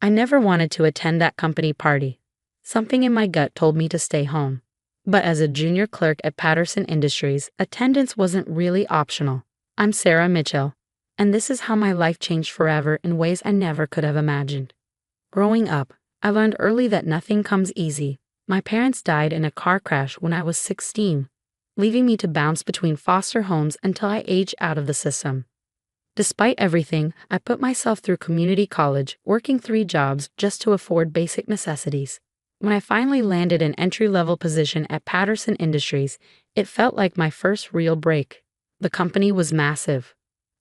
I never wanted to attend that company party. Something in my gut told me to stay home. But as a junior clerk at Patterson Industries, attendance wasn't really optional. I'm Sarah Mitchell, and this is how my life changed forever in ways I never could have imagined. Growing up, I learned early that nothing comes easy. My parents died in a car crash when I was 16, leaving me to bounce between foster homes until I aged out of the system. Despite everything, I put myself through community college, working 3 jobs just to afford basic necessities. When I finally landed an entry-level position at Patterson Industries, it felt like my first real break. The company was massive.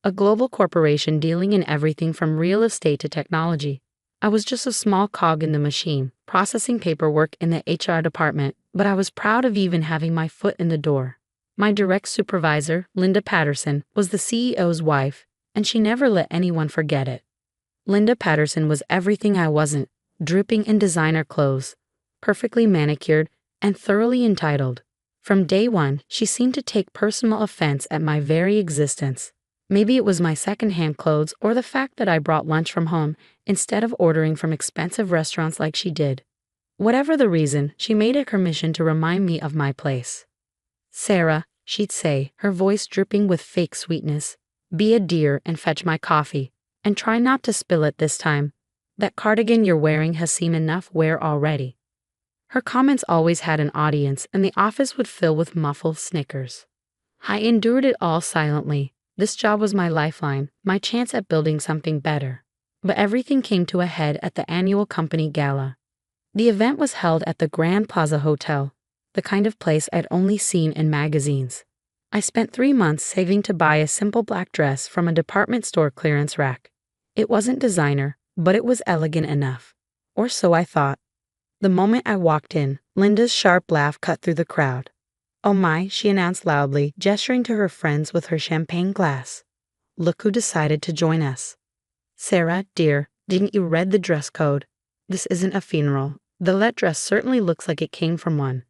A global corporation dealing in everything from real estate to technology. I was just a small cog in the machine, processing paperwork in the HR department, but I was proud of even having my foot in the door. My direct supervisor, Linda Patterson, was the CEO's wife, and she never let anyone forget it. Linda Patterson was everything I wasn't, dripping in designer clothes, perfectly manicured, and thoroughly entitled. From day one, she seemed to take personal offense at my very existence. Maybe it was my secondhand clothes or the fact that I brought lunch from home instead of ordering from expensive restaurants like she did. Whatever the reason, she made it her mission to remind me of my place. "Sarah," she'd say, her voice dripping with fake sweetness, "be a dear and fetch my coffee. And try not to spill it this time. That cardigan you're wearing has seen enough wear already." Her comments always had an audience, and the office would fill with muffled snickers. I endured it all silently. This job was my lifeline, my chance at building something better. But everything came to a head at the annual company gala. The event was held at the Grand Plaza Hotel, the kind of place I'd only seen in magazines. I spent 3 months saving to buy a simple black dress from a department store clearance rack. It wasn't designer, but it was elegant enough. Or so I thought. The moment I walked in, Linda's sharp laugh cut through the crowd. "Oh my," she announced loudly, gesturing to her friends with her champagne glass. "Look who decided to join us." "Sarah, dear, didn't you read the dress code? This isn't a funeral. That dress certainly looks like it came from one."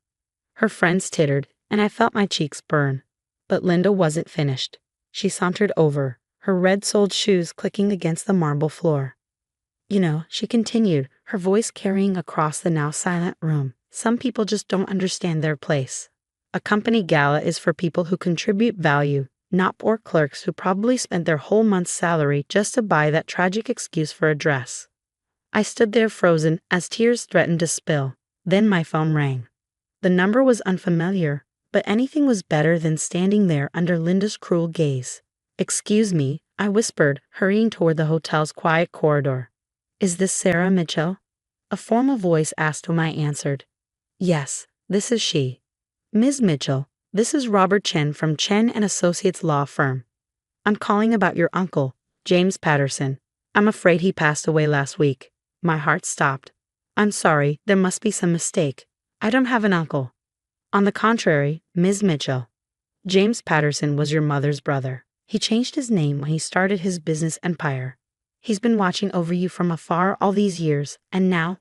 Her friends tittered, and I felt my cheeks burn. But Linda wasn't finished. She sauntered over, her red-soled shoes clicking against the marble floor. "You know," she continued, her voice carrying across the now silent room, "some people just don't understand their place. A company gala is for people who contribute value, not poor clerks who probably spent their whole month's salary just to buy that tragic excuse for a dress." I stood there frozen as tears threatened to spill. Then my phone rang. The number was unfamiliar, but anything was better than standing there under Linda's cruel gaze. "Excuse me," I whispered, hurrying toward the hotel's quiet corridor. "Is this Sarah Mitchell?" A formal voice asked whom I answered. "Yes, this is she." "Ms. Mitchell, this is Robert Chen from Chen and Associates Law Firm. I'm calling about your uncle, James Patterson. I'm afraid he passed away last week." My heart stopped. "I'm sorry, there must be some mistake. I don't have an uncle." "On the contrary, Ms. Mitchell. James Patterson was your mother's brother. He changed his name when he started his business empire. He's been watching over you from afar all these years, and now,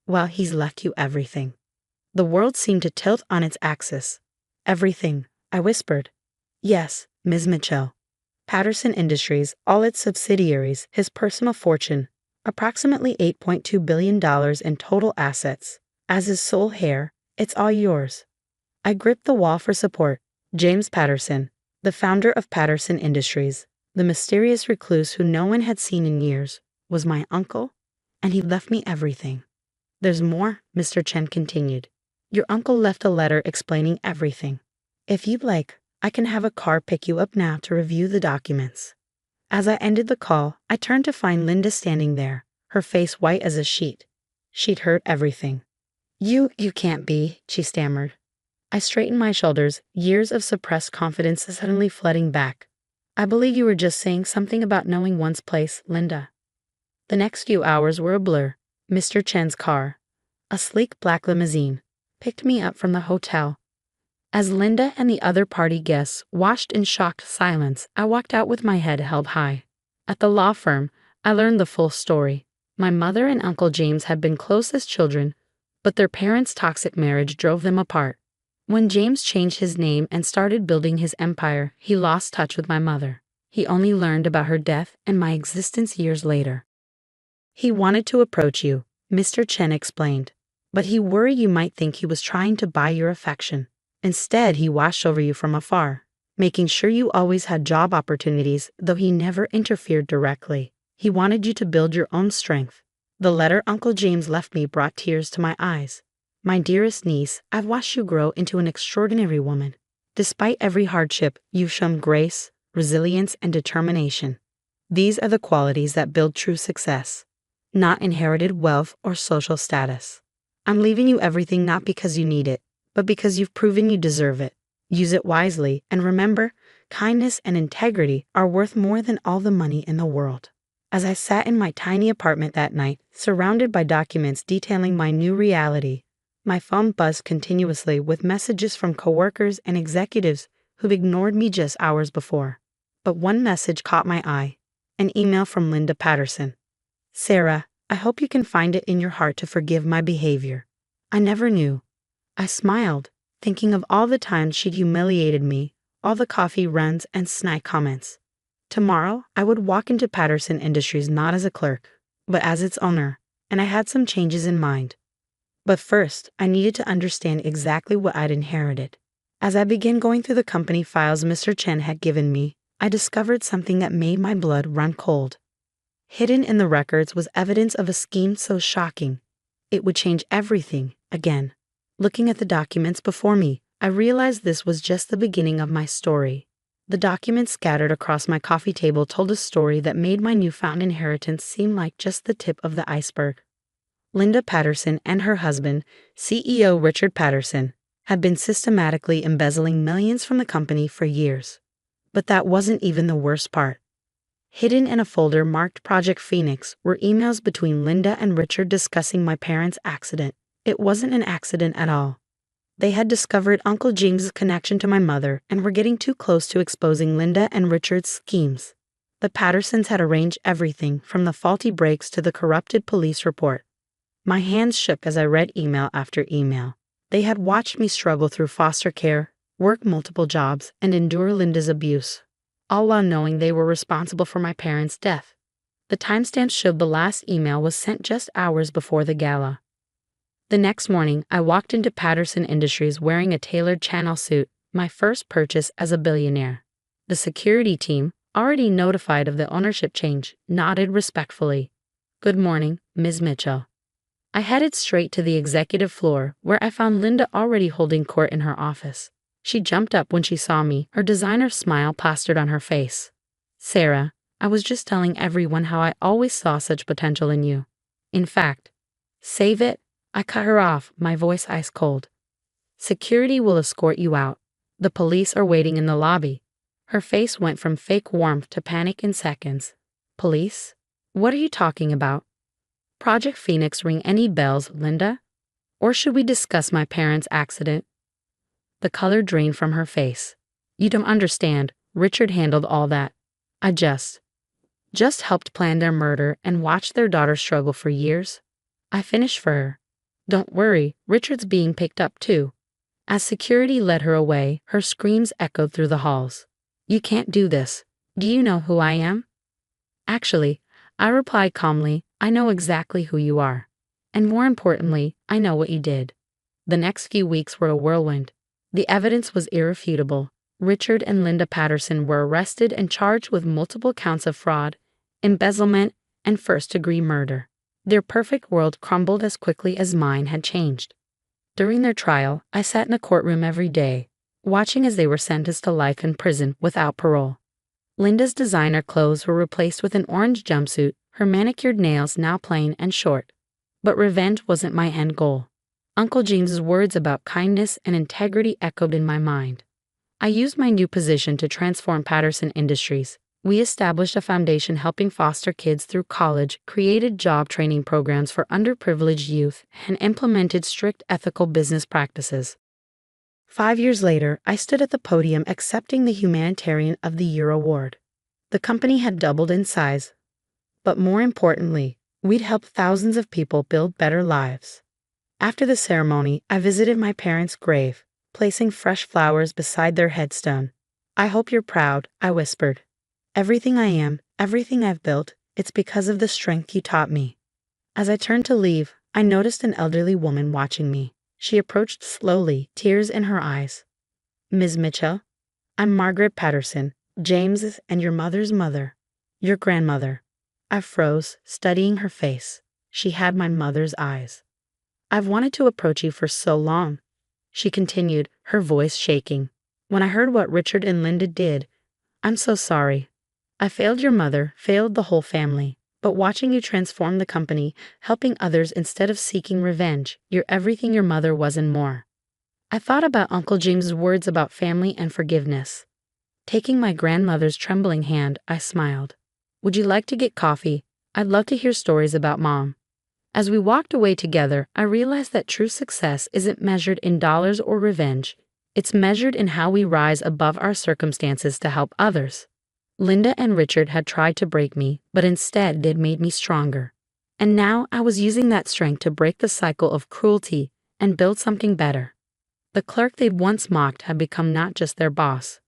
well, he's left you everything." The world seemed to tilt on its axis. "Everything," I whispered. "Yes, Ms. Mitchell. Patterson Industries, all its subsidiaries, his personal fortune, approximately $8.2 billion in total assets. As his sole heir, it's all yours." I gripped the wall for support. James Patterson, the founder of Patterson Industries, the mysterious recluse who no one had seen in years, was my uncle, and he left me everything. "There's more," Mr. Chen continued. "Your uncle left a letter explaining everything. If you'd like, I can have a car pick you up now to review the documents." As I ended the call, I turned to find Linda standing there, her face white as a sheet. She'd heard everything. You can't be," she stammered. I straightened my shoulders, years of suppressed confidence suddenly flooding back. "I believe you were just saying something about knowing one's place, Linda." The next few hours were a blur. Mr. Chen's car, a sleek black limousine, picked me up from the hotel. As Linda and the other party guests watched in shocked silence, I walked out with my head held high. At the law firm, I learned the full story. My mother and Uncle James had been close as children, but their parents' toxic marriage drove them apart. When James changed his name and started building his empire, he lost touch with my mother. He only learned about her death and my existence years later. He wanted to approach you, Mr. Chen explained. But he worried you might think he was trying to buy your affection. Instead, he watched over you from afar, making sure you always had job opportunities, though he never interfered directly. He wanted you to build your own strength. The letter Uncle James left me brought tears to my eyes. My dearest niece, I've watched you grow into an extraordinary woman. Despite every hardship, you've shown grace, resilience, and determination. These are the qualities that build true success, not inherited wealth or social status. I'm leaving you everything not because you need it, but because you've proven you deserve it. Use it wisely, and remember, kindness and integrity are worth more than all the money in the world. As I sat in my tiny apartment that night, surrounded by documents detailing my new reality, my phone buzzed continuously with messages from coworkers and executives who've ignored me just hours before. But one message caught my eye, an email from Linda Patterson. Sarah, I hope you can find it in your heart to forgive my behavior. I never knew. I smiled, thinking of all the times she'd humiliated me, all the coffee runs and snide comments. Tomorrow, I would walk into Patterson Industries not as a clerk, but as its owner, and I had some changes in mind. But first, I needed to understand exactly what I'd inherited. As I began going through the company files Mr. Chen had given me, I discovered something that made my blood run cold. Hidden in the records was evidence of a scheme so shocking, it would change everything again. Looking at the documents before me, I realized this was just the beginning of my story. The documents scattered across my coffee table told a story that made my newfound inheritance seem like just the tip of the iceberg. Linda Patterson and her husband, CEO Richard Patterson, had been systematically embezzling millions from the company for years. But that wasn't even the worst part. Hidden in a folder marked Project Phoenix were emails between Linda and Richard discussing my parents' accident. It wasn't an accident at all. They had discovered Uncle James's connection to my mother and were getting too close to exposing Linda and Richard's schemes. The Pattersons had arranged everything from the faulty brakes to the corrupted police report. My hands shook as I read email after email. They had watched me struggle through foster care, work multiple jobs, and endure Linda's abuse, all while knowing they were responsible for my parents' death. The timestamp showed the last email was sent just hours before the gala. The next morning, I walked into Patterson Industries wearing a tailored Chanel suit, my first purchase as a billionaire. The security team, already notified of the ownership change, nodded respectfully. "Good morning, Ms. Mitchell." I headed straight to the executive floor, where I found Linda already holding court in her office. She jumped up when she saw me, her designer smile plastered on her face. "Sarah, I was just telling everyone how I always saw such potential in you. In fact, save it." I cut her off, my voice ice cold. "Security will escort you out. The police are waiting in the lobby." Her face went from fake warmth to panic in seconds. "Police? What are you talking about? Project Phoenix ring any bells, Linda? Or should we discuss my parents' accident?" The color drained from her face. "You don't understand. Richard handled all that. I just helped plan their murder and watched their daughter struggle for years. I finished for her. Don't worry, Richard's being picked up too." As security led her away, her screams echoed through the halls. "You can't do this. Do you know who I am?" "Actually," I replied calmly, "I know exactly who you are. And more importantly, I know what you did." The next few weeks were a whirlwind. The evidence was irrefutable. Richard and Linda Patterson were arrested and charged with multiple counts of fraud, embezzlement, and first-degree murder. Their perfect world crumbled as quickly as mine had changed. During their trial, I sat in a courtroom every day, watching as they were sentenced to life in prison without parole. Linda's designer clothes were replaced with an orange jumpsuit, her manicured nails now plain and short. But revenge wasn't my end goal. Uncle James's words about kindness and integrity echoed in my mind. I used my new position to transform Patterson Industries. We established a foundation helping foster kids through college, created job training programs for underprivileged youth, and implemented strict ethical business practices. 5 years later, I stood at the podium accepting the Humanitarian of the Year award. The company had doubled in size, but more importantly, we'd helped thousands of people build better lives. After the ceremony, I visited my parents' grave, placing fresh flowers beside their headstone. "I hope you're proud," I whispered. "Everything I am, everything I've built, it's because of the strength you taught me." As I turned to leave, I noticed an elderly woman watching me. She approached slowly, tears in her eyes. Ms. Mitchell, I'm Margaret Patterson, James's and your mother's mother. Your grandmother. I froze, studying her face. She had my mother's eyes. I've wanted to approach you for so long, she continued, her voice shaking. When I heard what Richard and Linda did, I'm so sorry. I failed your mother, failed the whole family. But watching you transform the company, helping others instead of seeking revenge, you're everything your mother was and more. I thought about Uncle James's words about family and forgiveness. Taking my grandmother's trembling hand, I smiled. Would you like to get coffee? I'd love to hear stories about Mom. As we walked away together, I realized that true success isn't measured in dollars or revenge. It's measured in how we rise above our circumstances to help others. Linda and Richard had tried to break me, but instead they'd made me stronger. And now I was using that strength to break the cycle of cruelty and build something better. The clerk they'd once mocked had become not just their boss,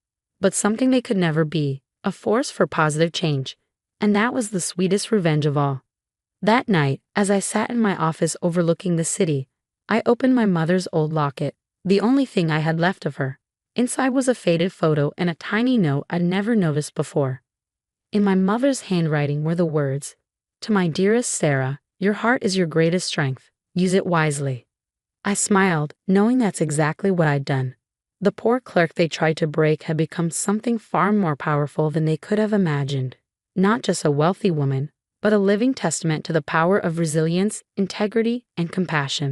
but something they could never be, a force for positive change. And that was the sweetest revenge of all. That night, as I sat in my office overlooking the city, I opened my mother's old locket, the only thing I had left of her. Inside was a faded photo and a tiny note I'd never noticed before. In my mother's handwriting were the words, "To my dearest Sarah, your heart is your greatest strength. Use it wisely." I smiled, knowing that's exactly what I'd done. The poor clerk they tried to break had become something far more powerful than they could have imagined. Not just a wealthy woman, but a living testament to the power of resilience, integrity, and compassion.